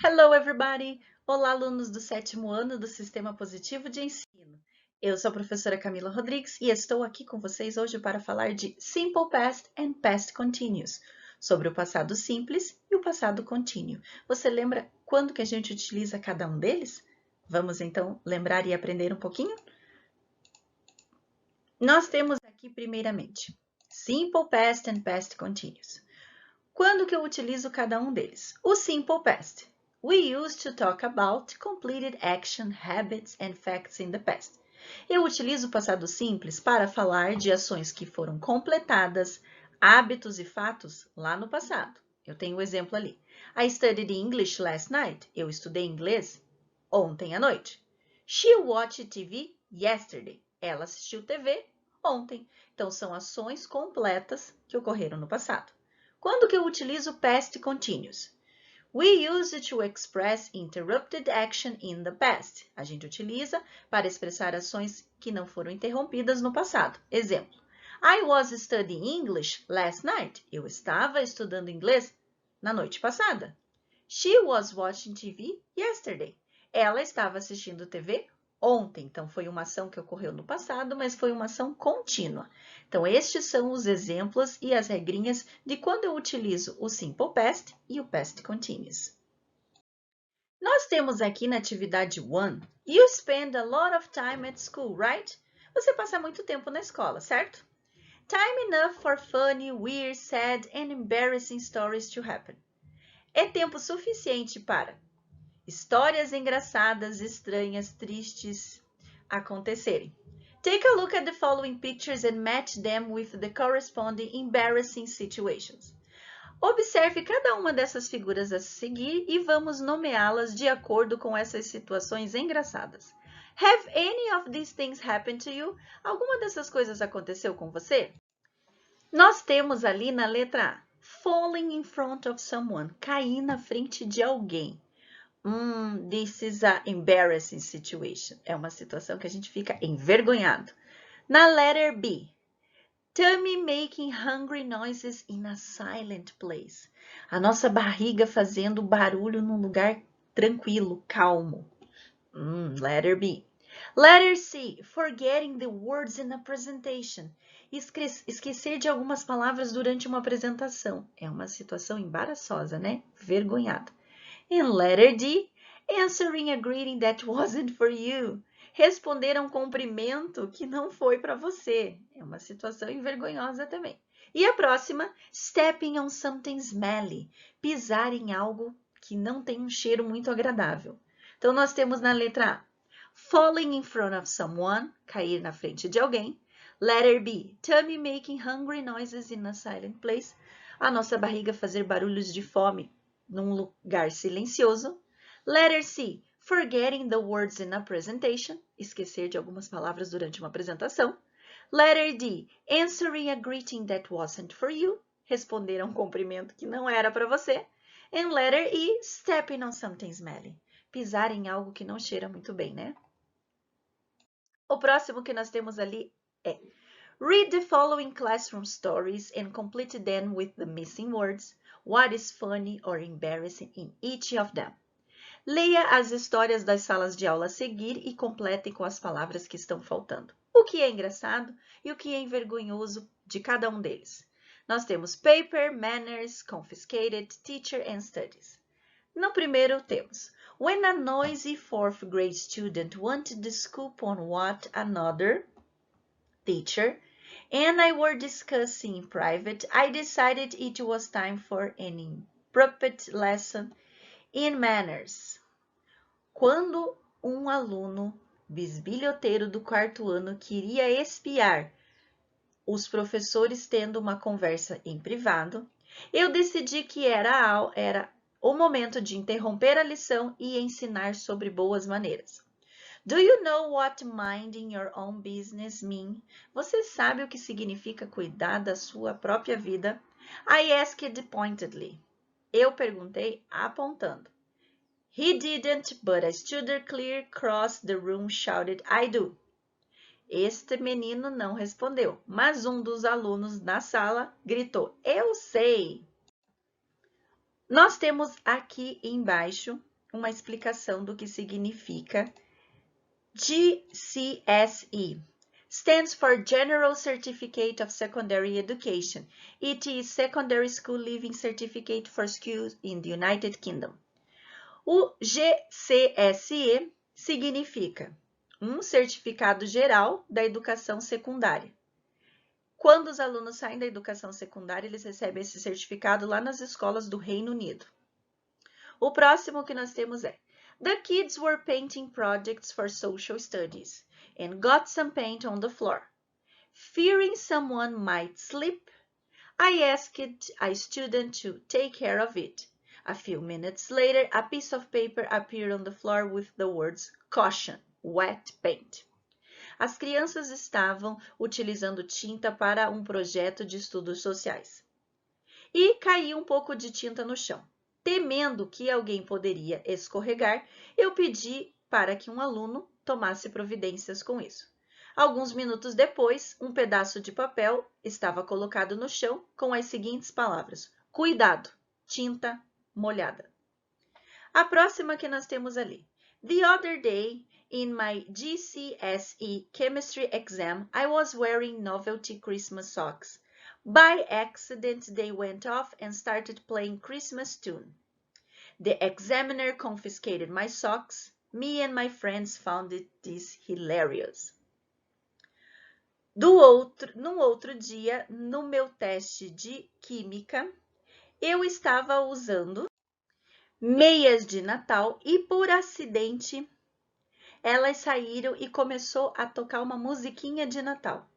Hello, everybody! Olá, alunos do 7º ano do Sistema Positivo de Ensino. Eu sou a professora Camila Rodrigues e estou aqui com vocês hoje para falar de Simple Past and Past Continuous, sobre o passado simples e o passado contínuo. Você lembra quando que a gente utiliza cada um deles? Vamos então lembrar e aprender um pouquinho? Nós temos aqui primeiramente Simple Past and Past Continuous. Quando que eu utilizo cada um deles? O Simple Past. We used to talk about completed action, habits and facts in the past. Eu utilizo o passado simples para falar de ações que foram completadas, hábitos e fatos lá no passado. Eu tenho um exemplo ali. I studied English last night. Eu estudei inglês ontem à noite. She watched TV yesterday. Ela assistiu TV ontem. Então, são ações completas que ocorreram no passado. Quando que eu utilizo past continuous? We use it to express interrupted action in the past. A gente utiliza para expressar ações que não foram interrompidas no passado. Exemplo. I was studying English last night. Eu estava estudando inglês na noite passada. She was watching TV yesterday. Ela estava assistindo TV ontem. Então, foi uma ação que ocorreu no passado, mas foi uma ação contínua. Então, estes são os exemplos e as regrinhas de quando eu utilizo o Simple Past e o Past Continuous. Nós temos aqui na atividade 1, You spend a lot of time at school, right? Você passa muito tempo na escola, certo? Time enough for funny, weird, sad and embarrassing stories to happen. É tempo suficiente para histórias engraçadas, estranhas, tristes acontecerem. Take a look at the following pictures and match them with the corresponding embarrassing situations. Observe cada uma dessas figuras a seguir e vamos nomeá-las de acordo com essas situações engraçadas. Have any of these things happened to you? Alguma dessas coisas aconteceu com você? Nós temos ali na letra A, falling in front of someone, cair na frente de alguém. This is an embarrassing situation. É uma situação que a gente fica envergonhado. Na letter B, tummy making hungry noises in a silent place. A nossa barriga fazendo barulho num lugar tranquilo, calmo. Letter B. Letter C, forgetting the words in a presentation. Esquecer de algumas palavras durante uma apresentação. É uma situação embaraçosa, né? Vergonhado. In letter D, answering a greeting that wasn't for you. Responder a um cumprimento que não foi para você. É uma situação envergonhosa também. E a próxima, stepping on something smelly. Pisar em algo que não tem um cheiro muito agradável. Então, nós temos na letra A, falling in front of someone, cair na frente de alguém. Letter B, tummy making hungry noises in a silent place. A nossa barriga fazer barulhos de fome num lugar silencioso. Letter C, forgetting the words in a presentation, esquecer de algumas palavras durante uma apresentação. Letter D, answering a greeting that wasn't for you, responder a um cumprimento que não era para você. And letter E, stepping on something smelly, pisar em algo que não cheira muito bem, né? O próximo que nós temos ali é read the following classroom stories and complete them with the missing words. What is funny or embarrassing in each of them? Leia as histórias das salas de aula a seguir e complete com as palavras que estão faltando. O que é engraçado e o que é envergonhoso de cada um deles. Nós temos paper, manners, confiscated, teacher and studies. No primeiro temos when a noisy fourth grade student wanted to scoop on what another teacher and I were discussing in private, I decided it was time for an improper lesson in manners. Quando um aluno bisbilhoteiro do 4º ano queria espiar os professores tendo uma conversa em privado, eu decidi que era o momento de interromper a lição e ensinar sobre boas maneiras. Do you know what minding your own business mean? Você sabe o que significa cuidar da sua própria vida? I asked pointedly. Eu perguntei apontando. He didn't, but a student clear across the room shouted, I do. Este menino não respondeu, mas um dos alunos na sala gritou, eu sei. Nós temos aqui embaixo uma explicação do que significa GCSE. Stands for General Certificate of Secondary Education. It is Secondary School Leaving Certificate for Schools in the United Kingdom. O GCSE significa um certificado geral da educação secundária. Quando os alunos saem da educação secundária, eles recebem esse certificado lá nas escolas do Reino Unido. O próximo que nós temos é: The kids were painting projects for social studies and got some paint on the floor. Fearing someone might slip, I asked a student to take care of it. A few minutes later, a piece of paper appeared on the floor with the words "Caution, wet paint". As crianças estavam utilizando tinta para um projeto de estudos sociais. E caiu um pouco de tinta no chão. Temendo que alguém poderia escorregar, eu pedi para que um aluno tomasse providências com isso. Alguns minutos depois, um pedaço de papel estava colocado no chão com as seguintes palavras: Cuidado, tinta molhada. A próxima que nós temos ali. The other day, in my GCSE chemistry exam, I was wearing novelty Christmas socks. By accident, they went off and started playing Christmas tune. The examiner confiscated my socks. Me and my friends found this hilarious. Num outro dia, no meu teste de química, eu estava usando meias de Natal e, por acidente, elas saíram e começou a tocar uma musiquinha de Natal.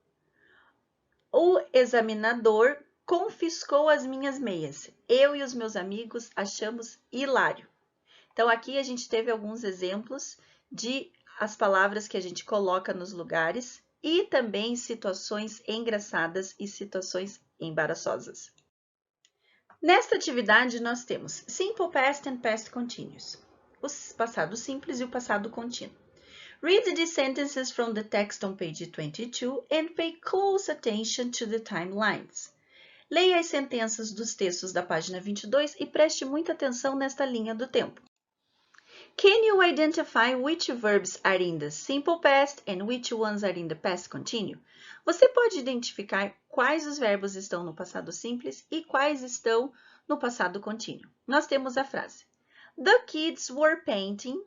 O examinador confiscou as minhas meias. Eu e os meus amigos achamos hilário. Então, aqui a gente teve alguns exemplos de as palavras que a gente coloca nos lugares e também situações engraçadas e situações embaraçosas. Nesta atividade, nós temos Simple Past and Past Continuous, o passado simples e o passado contínuo. Read the sentences from the text on page 22 and pay close attention to the timelines. Leia as sentenças dos textos da página 22 e preste muita atenção nesta linha do tempo. Can you identify which verbs are in the simple past and which ones are in the past continuous? Você pode identificar quais os verbos estão no passado simples e quais estão no passado contínuo. Nós temos a frase: The kids were painting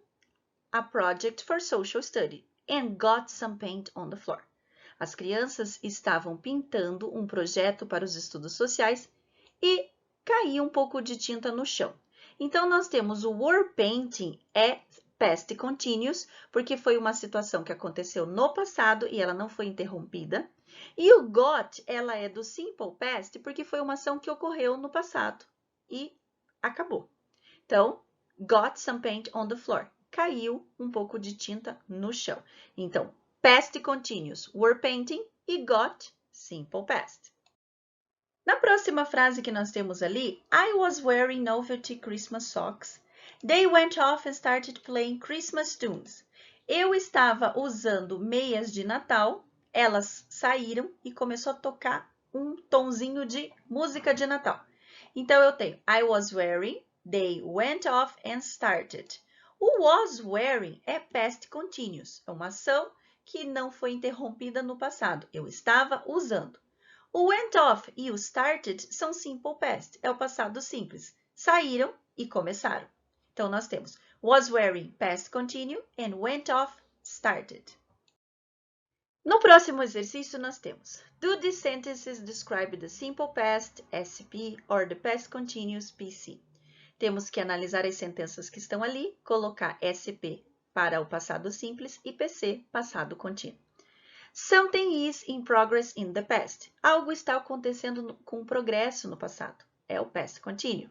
a project for social study and got some paint on the floor. As crianças estavam pintando um projeto para os estudos sociais e caiu um pouco de tinta no chão. Então, nós temos o were painting é past continuous, porque foi uma situação que aconteceu no passado e ela não foi interrompida. E o got, ela é do simple past, porque foi uma ação que ocorreu no passado e acabou. Então, got some paint on the floor. Caiu um pouco de tinta no chão. Então, past continuous, were painting e got, simple past. Na próxima frase que nós temos ali, I was wearing novelty Christmas socks. They went off and started playing Christmas tunes. Eu estava usando meias de Natal, elas saíram e começou a tocar um tonzinho de música de Natal. Então, eu tenho I was wearing, they went off and started. O was wearing é past continuous, é uma ação que não foi interrompida no passado. Eu estava usando. O went off e o started são simple past, é o passado simples. Saíram e começaram. Então, nós temos was wearing past continuous and went off started. No próximo exercício, nós temos do these sentences describe the simple past, SP, or the past continuous, PC. Temos que analisar as sentenças que estão ali, colocar SP para o passado simples e PC, passado contínuo. Something is in progress in the past. Algo está acontecendo com progresso no passado. É o past continuous.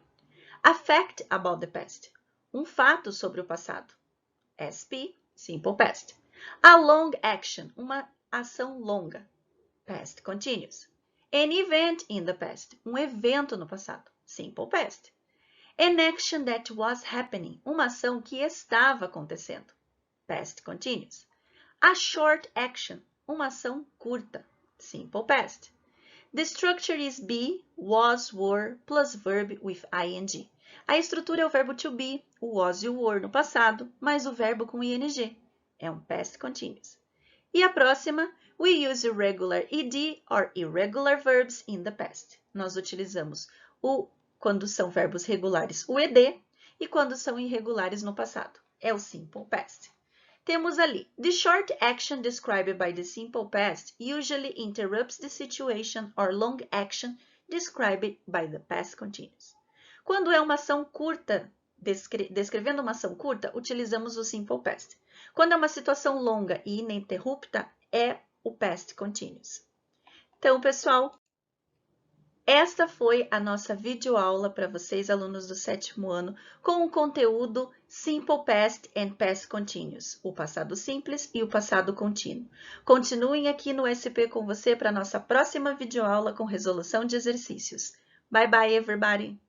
A fact about the past. Um fato sobre o passado. SP, simple past. A long action. Uma ação longa. Past continuous. An event in the past. Um evento no passado. Simple past. An action that was happening. Uma ação que estava acontecendo. Past continuous. A short action. Uma ação curta. Simple past. The structure is be, was, were, plus verb with ing. A estrutura é o verbo to be, o was e o were no passado, mais o verbo com ing. É um past continuous. E a próxima, we use irregular ed or irregular verbs in the past. Nós utilizamos quando são verbos regulares, o ed, e quando são irregulares no passado. É o simple past. Temos ali, the short action described by the simple past usually interrupts the situation or long action described by the past continuous. Quando é uma ação curta, descrevendo uma ação curta, utilizamos o simple past. Quando é uma situação longa e ininterrupta, é o past continuous. Então, pessoal, esta foi a nossa videoaula para vocês, alunos do 7º ano, com o conteúdo Simple Past and Past Continuous, o passado simples e o passado contínuo. Continuem aqui no SP com você para a nossa próxima videoaula com resolução de exercícios. Bye, bye, everybody!